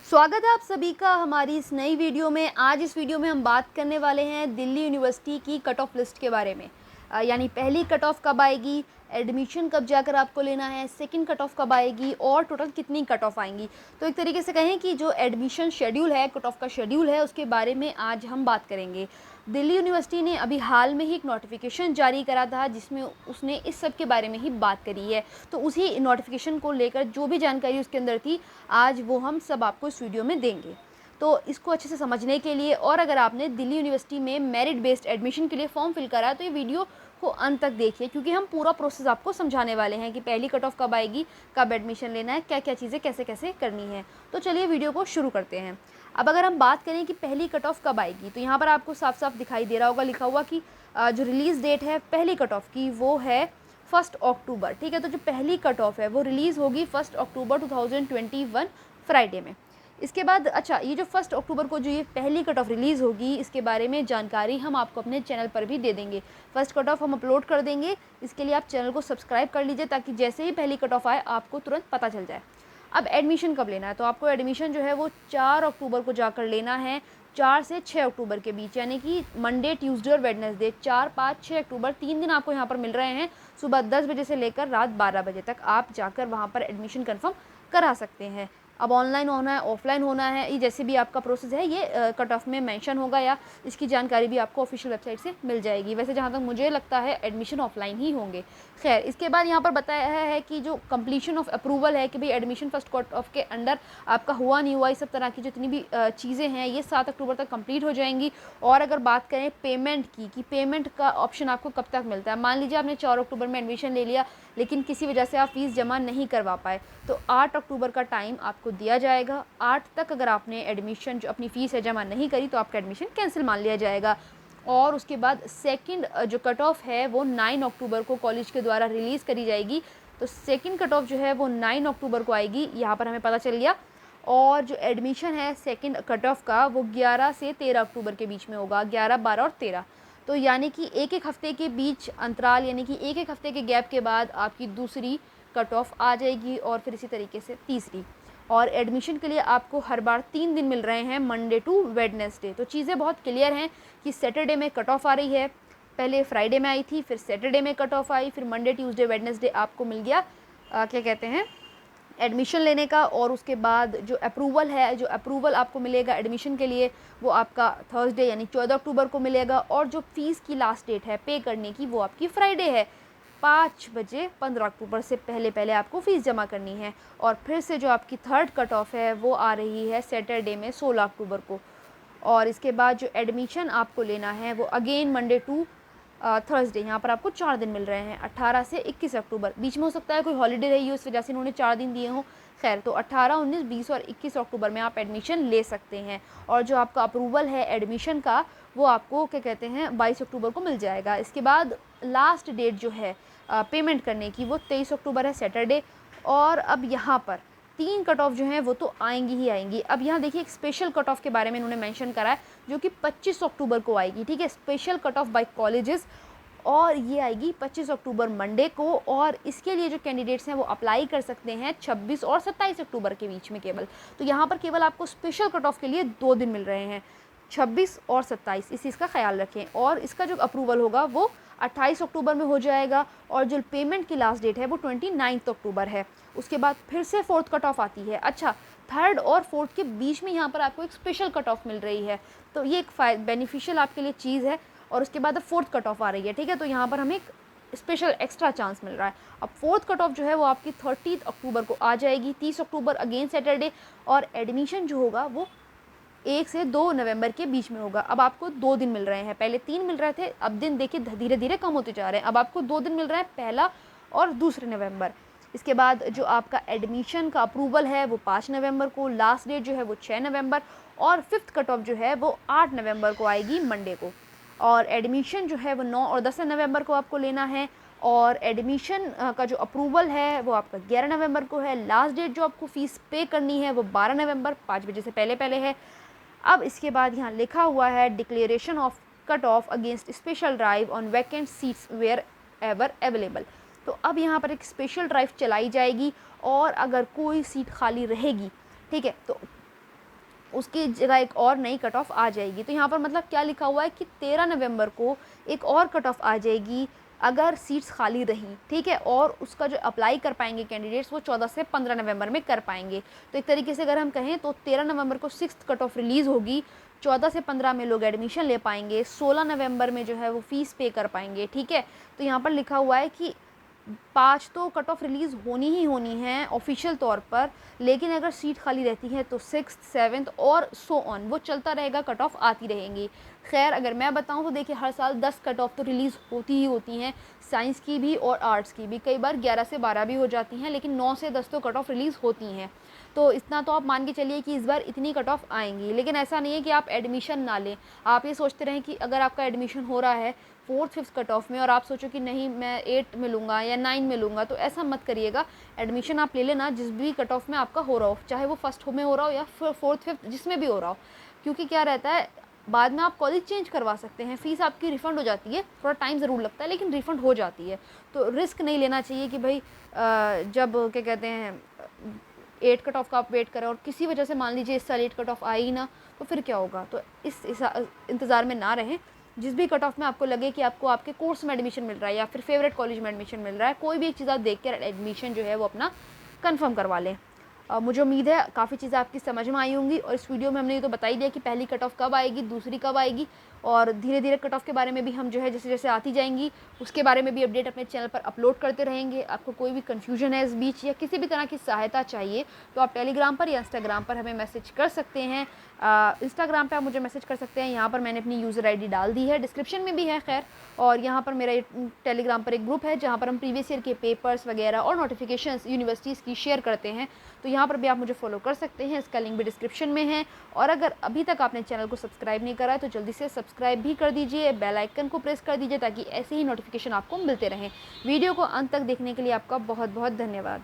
स्वागत है आप सभी का हमारी इस नई वीडियो में। आज इस वीडियो में हम बात करने वाले हैं दिल्ली यूनिवर्सिटी की कट ऑफ लिस्ट के बारे में। यानी पहली कट ऑफ कब आएगी, एडमिशन कब जाकर आपको लेना है, सेकंड कट ऑफ कब आएगी और टोटल कितनी कट ऑफ आएंगी। तो एक तरीके से कहें कि जो एडमिशन शेड्यूल है, कट ऑफ का शेड्यूल है, उसके बारे में आज हम बात करेंगे। दिल्ली यूनिवर्सिटी ने अभी हाल में ही एक नोटिफिकेशन जारी करा था जिसमें उसने इस सब के बारे में ही बात करी है। तो उसी नोटिफिकेशन को लेकर जो भी जानकारी उसके अंदर थी, आज वो हम सब आपको इस वीडियो में देंगे। तो इसको अच्छे से समझने के लिए, और अगर आपने दिल्ली यूनिवर्सिटी में मेरिट बेस्ड एडमिशन के लिए फॉर्म फिल करा है तो ये वीडियो को अंत तक देखिए, क्योंकि हम पूरा प्रोसेस आपको समझाने वाले हैं कि पहली कट ऑफ कब आएगी, कब एडमिशन लेना है, क्या क्या चीज़ें कैसे कैसे करनी है। तो चलिए वीडियो को शुरू करते हैं। अब अगर हम बात करें कि पहली कट ऑफ कब आएगी, तो यहाँ पर आपको साफ साफ दिखाई दे रहा होगा लिखा हुआ कि जो रिलीज़ डेट है पहली कट ऑफ की वो है 1 अक्टूबर। ठीक है, तो जो पहली कट ऑफ है वो रिलीज़ होगी 1 अक्टूबर 2021 फ्राइडे में। इसके बाद ये जो 1 अक्टूबर को जो ये पहली कट ऑफ रिलीज़ होगी, इसके बारे में जानकारी हम आपको अपने चैनल पर भी दे देंगे। फर्स्ट कट ऑफ हम अपलोड कर देंगे, इसके लिए आप चैनल को सब्सक्राइब कर लीजिए ताकि जैसे ही पहली कट ऑफ आए आपको तुरंत पता चल जाए। अब एडमिशन कब लेना है, तो आपको एडमिशन जो है वो 4 अक्टूबर को जाकर लेना है, 4 से 6 अक्टूबर के बीच, यानी कि मंडे, ट्यूसडे और वेडनेसडे, 4, 5, 6 अक्टूबर 3 दिन आपको यहाँ पर मिल रहे हैं। सुबह 10 बजे से लेकर रात 12 बजे तक आप जाकर वहाँ पर एडमिशन कन्फर्म करा सकते हैं। अब ऑनलाइन होना है, ऑफलाइन होना है, ये जैसे भी आपका प्रोसेस है ये कट ऑफ में मेंशन होगा या इसकी जानकारी भी आपको ऑफिशियल वेबसाइट से मिल जाएगी। वैसे जहाँ तक मुझे लगता है एडमिशन ऑफलाइन ही होंगे। खैर, इसके बाद यहाँ पर बताया है कि जो कंप्लीशन ऑफ अप्रूवल है कि भाई एडमिशन फर्स्ट कट ऑफ के अंडर आपका हुआ नहीं हुआ, इस सब तरह की जितनी भी चीज़ें हैं ये 7 अक्टूबर तक कंप्लीट हो जाएंगी। और अगर बात करें पेमेंट की कि पेमेंट का ऑप्शन आपको कब तक मिलता है, मान लीजिए आपने 4 अक्टूबर में एडमिशन ले लिया लेकिन किसी वजह से आप फीस जमा नहीं करवा पाए, तो 8 अक्टूबर का टाइम आपको दिया जाएगा। 8 तक अगर आपने एडमिशन जो अपनी फ़ीस है जमा नहीं करी तो आपका एडमिशन कैंसिल मान लिया जाएगा। और उसके बाद सेकंड जो कट ऑफ है वो 9 अक्टूबर को कॉलेज के द्वारा रिलीज़ करी जाएगी। तो सेकंड कट ऑफ जो है वो 9 अक्टूबर को आएगी, यहाँ पर हमें पता चल गया। और जो एडमिशन है सेकंड कट ऑफ का वो 11 से 13 अक्टूबर के बीच में होगा, 11, 12 और 13। तो यानी कि एक एक हफ़्ते के बीच अंतराल, यानी कि एक एक हफ़्ते के गैप के बाद आपकी दूसरी कट ऑफ आ जाएगी और फिर इसी तरीके से तीसरी। और एडमिशन के लिए आपको हर बार 3 दिन मिल रहे हैं, मंडे टू वेडनेसडे। तो चीज़ें बहुत क्लियर हैं कि सैटरडे में कट ऑफ आ रही है, पहले फ्राइडे में आई थी, फिर सैटरडे में कट ऑफ आई, फिर मंडे, ट्यूसडे, वेडनेसडे आपको मिल गया क्या कहते हैं एडमिशन लेने का। और उसके बाद जो अप्रूवल है, जो अप्रूवल आपको मिलेगा एडमिशन के लिए वो आपका थर्सडे यानी 14 अक्टूबर को मिलेगा। और जो फ़ीस की लास्ट डेट है पे करने की वो आपकी फ्राइडे है, 5 बजे 15 अक्टूबर से पहले पहले आपको फ़ीस जमा करनी है। और फिर से जो आपकी थर्ड कट ऑफ है वो आ रही है सैटरडे में 16 अक्टूबर को। और इसके बाद जो एडमिशन आपको लेना है वो अगेन मंडे टू थर्सडे, यहाँ पर आपको 4 दिन मिल रहे हैं, 18 से 21 अक्टूबर। बीच में हो सकता है कोई हॉलीडे रही हो, इस वजह से इन्होंने 4 दिन दिए हों। खैर, तो 18, 19, 20 और 21 अक्टूबर में आप एडमिशन ले सकते हैं। और जो आपका अप्रूवल है एडमिशन का वो आपको क्या कहते हैं 22 अक्टूबर को मिल जाएगा। इसके बाद लास्ट डेट जो है पेमेंट करने की वो 23 अक्टूबर है, सैटरडे। और अब यहाँ पर 3 कट ऑफ जो हैं वो तो आएंगी ही आएंगी। अब यहाँ देखिए एक स्पेशल कट ऑफ के बारे में इन्होंने मेंशन करा है जो कि 25 अक्टूबर को आएगी। ठीक है, special cut off by colleges, और ये आएगी 25 अक्टूबर मंडे को। और इसके लिए जो कैंडिडेट्स हैं वो अप्लाई कर सकते हैं 26 और 27 अक्टूबर के बीच में केवल। तो यहाँ पर केवल आपको स्पेशल कट ऑफ के लिए 2 दिन मिल रहे हैं, 26 और 27, इस चीज़ का ख्याल रखें। और इसका जो अप्रूवल होगा वो 28 अक्टूबर में हो जाएगा। और जो पेमेंट की लास्ट डेट है वो 29 अक्टूबर है। उसके बाद फिर से फोर्थ कट ऑफ आती है। थर्ड और फोर्थ के बीच में यहाँ पर आपको एक स्पेशल कट ऑफ मिल रही है, तो ये एक बेनिफिशियल आपके लिए चीज़ है। और उसके बाद अब फोर्थ कट ऑफ आ रही है। ठीक है, तो यहाँ पर हमें एक स्पेशल एक्स्ट्रा चांस मिल रहा है। अब फोर्थ कट ऑफ जो है वो आपकी 30 अक्टूबर को आ जाएगी, 30 अक्टूबर अगेन सैटरडे। और एडमिशन जो होगा वो 1 से 2 नवंबर के बीच में होगा। अब आपको 2 दिन मिल रहे हैं, पहले 3 मिल रहे थे, अब दिन देखिए धीरे धीरे कम होते जा रहे हैं। अब आपको 2 दिन मिल रहे हैं, 1 और 2 नवंबर। इसके बाद जो आपका एडमिशन का अप्रूवल है वो 5 नवंबर को, लास्ट डेट जो है वो 6 नवंबर। और फिफ्थ कट ऑफ जो है वो 8 नवंबर को आएगी, मंडे को। और एडमिशन जो है वो 9 और 10 नवंबर को आपको लेना है। और एडमिशन का जो अप्रूवल है वो आपका 11 नवंबर को है। लास्ट डेट जो आपको फ़ीस पे करनी है वो 12 नवंबर 5 बजे से पहले पहले है। अब इसके बाद यहाँ लिखा हुआ है declaration of cut off against special drive on vacant seats wherever available. तो अब यहाँ पर एक स्पेशल ड्राइव चलाई जाएगी और अगर कोई सीट खाली रहेगी, ठीक है, तो उसकी जगह एक और नई कट ऑफ आ जाएगी। तो यहाँ पर मतलब क्या लिखा हुआ है कि 13 नवंबर को एक और कट ऑफ आ जाएगी अगर सीट्स खाली रहीं, ठीक है। और उसका जो अप्लाई कर पाएंगे कैंडिडेट्स वो 14 से 15 नवंबर में कर पाएंगे। तो एक तरीके से अगर हम कहें तो 13 नवंबर को 6th कट ऑफ रिलीज़ होगी, 14 से 15 में लोग एडमिशन ले पाएंगे, 16 नवंबर में जो है वो फ़ीस पे कर पाएंगे, ठीक है। तो यहाँ पर लिखा हुआ है कि 5 तो कट ऑफ रिलीज़ होनी ही होनी है ऑफिशियल तौर पर, लेकिन अगर सीट खाली रहती है तो 6th 7th और सो ऑन वो चलता रहेगा, कट ऑफ आती रहेंगी। खैर अगर मैं बताऊं तो देखिए हर साल 10 कट ऑफ तो रिलीज़ होती ही होती हैं, साइंस की भी और आर्ट्स की भी। कई बार 11 से 12 भी हो जाती हैं, लेकिन 9 से 10 तो कट ऑफ रिलीज़ होती हैं। तो इतना तो आप मान के चलिए कि इस बार इतनी कट ऑफ आएंगी। लेकिन ऐसा नहीं है कि आप एडमिशन ना लें। आप ये सोचते रहें कि अगर आपका एडमिशन हो रहा है 4th 5th कट ऑफ में और आप सोचो कि नहीं मैं 8 में लूँगा या 9 में लूँगा, तो ऐसा मत करिएगा। एडमिशन आप ले लेना जिस भी कट ऑफ में आपका हो रहा हो, चाहे वो फर्स्ट में हो रहा हो या 4th 5th जिसमें भी हो रहा हो। क्योंकि क्या रहता है, बाद में आप कॉलेज चेंज करवा सकते हैं, फ़ीस आपकी रिफ़ंड हो जाती है, थोड़ा टाइम ज़रूर लगता है लेकिन रिफ़ंड हो जाती है। तो रिस्क नहीं लेना चाहिए कि भाई जब क्या कहते हैं 8 कट ऑफ का आप वेट करें और किसी वजह से मान लीजिए इस साल 8 कट ऑफ आई ही ना, तो फिर क्या होगा। तो इस इंतज़ार में ना रहें। जिस भी कट ऑफ में आपको लगे कि आपको आपके कोर्स में एडमिशन मिल रहा है या फिर फेवरेट कॉलेज में एडमिशन मिल रहा है, कोई भी एक चीज़ आप देख कर एडमिशन जो है वो अपना कंफर्म करवा लें। मुझे उम्मीद है काफ़ी चीज़ें आपकी समझ में आई होंगी। और इस वीडियो में हमने ये तो बता ही दिया कि पहली कट ऑफ कब आएगी, दूसरी कब आएगी, और धीरे धीरे कट ऑफ के बारे में भी हम जो है जैसे जैसे आती जाएंगी उसके बारे में भी अपडेट अपने चैनल पर अपलोड करते रहेंगे। आपको कोई भी कन्फ्यूजन है इस बीच या किसी भी तरह की सहायता चाहिए तो आप टेलीग्राम पर या इंस्टाग्राम पर हमें मैसेज कर सकते हैं। इंस्टाग्राम पे आप मुझे मैसेज कर सकते हैं, यहाँ पर मैंने अपनी यूज़र आईडी डाल दी है, डिस्क्रिप्शन में भी है खैर। और यहाँ पर मेरा टेलीग्राम पर एक ग्रुप है जहाँ पर हम प्रीवियस ईयर के पेपर्स वगैरह और नोटिफिकेशंस यूनिवर्सिटीज़ की शेयर करते हैं। तो यहाँ पर भी आप मुझे फॉलो कर सकते हैं, इसका लिंक भी डिस्क्रिप्शन में है। और अगर अभी तक आपने चैनल को सब्सक्राइब नहीं करा है तो जल्दी से सब्सक्राइब भी कर दीजिए, बेल आइकन को प्रेस कर दीजिए ताकि ऐसे ही नोटिफिकेशन आपको मिलते रहें। वीडियो को अंत तक देखने के लिए आपका बहुत बहुत धन्यवाद।